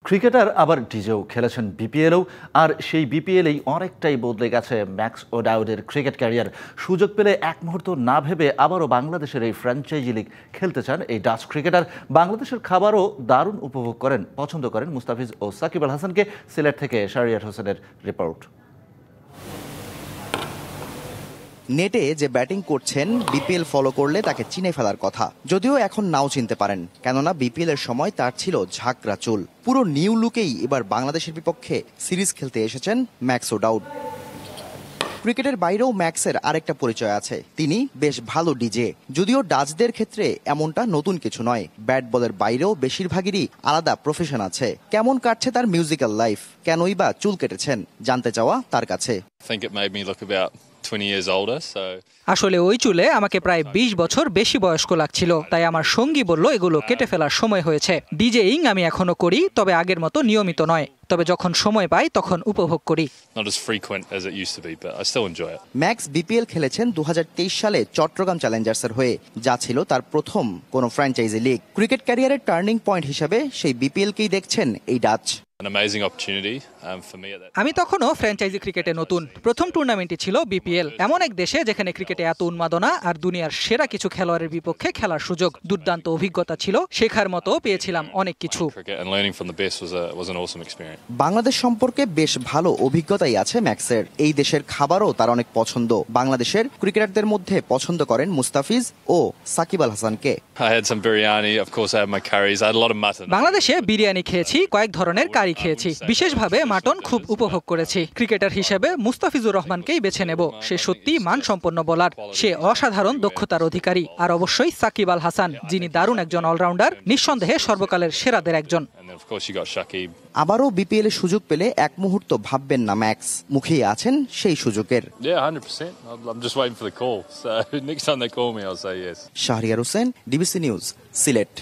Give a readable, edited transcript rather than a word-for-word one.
Cricketer আবার ডিজেও খেলেছেন বিপিএলেও, আর সেই বিপিএলেই অনেকটাই বদলে গেছে ম্যাক্স ওডাউডের ক্রিকেট ক্যারিয়ার। সুযোগ পেলে এক মুহূর্ত না ভেবে আবারও বাংলাদেশের এই ফ্র্যাঞ্চাইজি লিগ খেলতে চান এই ডাচ ক্রিকেটার। বাংলাদেশের খাবারও দারুণ উপভোগ করেন, পছন্দ করেন মুস্তাফিজ ও সাকিব আল হাসানকে। সিলেট থেকে শাহরিয়ার হোসেনের রিপোর্ট। নেটে যে ব্যাটিং করছেন বিপিএল ফলো করলে তাকে চিনে ফেলার কথা, যদিও এখন নাও চিনতে পারেন, কেননা বিপিএল এর সময় তার ছিল ঝাঁকড়া চুল। পুরো নিউ লুকেই এবার বাংলাদেশের বিপক্ষে সিরিজ খেলতে এসেছেন ম্যাক্স ওডাউড। ক্রিকেটের বাইরেও ম্যাক্সের আরেকটা পরিচয় আছে, তিনি বেশ ভালো ডিজে। যদিও ডাচদের ক্ষেত্রে এমনটা নতুন কিছু নয়, ব্যাট বলের বাইরেও বেশিরভাগেরই আলাদা প্রফেশন আছে। কেমন কাটছে তার মিউজিক্যাল লাইফ, কেনই বা চুল কেটেছেন, জানতে চাওয়া তার কাছে। আসলে ওই চুলে আমাকে প্রায় 20 বছর বেশি বয়স্ক লাগছিল, তাই আমার সঙ্গী বলল এগুলো কেটে ফেলার সময় হয়েছে। ডিজেইং আমি এখনো করি, তবে আগের মতো নিয়মিত নয়। তবে যখন সময় পাই তখন উপভোগ করি। ম্যাক্স বিপিএল খেলেছেন 2023 সালে চট্টগ্রাম চ্যালেঞ্জার্সের হয়ে, যা ছিল তার প্রথম কোনো ফ্র্যাঞ্চাইজি লিগ। ক্রিকেট ক্যারিয়ারের টার্নিং পয়েন্ট হিসেবে সেই বিপিএলকেই দেখছেন এই ডাচ। আমি তখনও ফ্র্যাঞ্চাইজি ক্রিকেটে নতুন। প্রথম টুর্নামেন্টই ছিল বিপিএল, এমন এক দেশে যেখানে ক্রিকেটে এত উন্মাদনা আর দুনিয়ার সেরা কিছু খেলোয়াড়ের বিপক্ষে খেলার সুযোগ। দুর্দান্ত অভিজ্ঞতা ছিল, শেখার মতো পেয়েছিলাম অনেক কিছু। বাংলাদেশ সম্পর্কে বেশ ভালো অভিজ্ঞতাই আছে ম্যাক্সের। এই দেশের খাবারও তার অনেক পছন্দ। বাংলাদেশের ক্রিকেটারদের মধ্যে পছন্দ করেন মুস্তাফিজ ও সাকিব আল হাসানকে। বাংলাদেশে বিরিয়ানি খেয়েছি, কয়েক ধরনের কারি খেয়েছি, বিশেষভাবে মাটন খুব উপভোগ করেছি। ক্রিকেটার হিসেবে মুস্তাফিজুর রহমানকেই বেছে নেব। সে সত্যি মানসম্পন্ন বোলার, সে অসাধারণ দক্ষতার অধিকারী। আর অবশ্যই সাকিব আল হাসান, যিনি দারুণ একজন অলরাউন্ডার, নিঃসন্দেহে সর্বকালের সেরাদের একজন। আবারও বিপিএল এর সুযোগ পেলে এক মুহূর্ত ভাববেন না ম্যাক্স, মুখেই আছেন সেই সুযোগের। Shahriar Hossain, DBC news, Sylhet.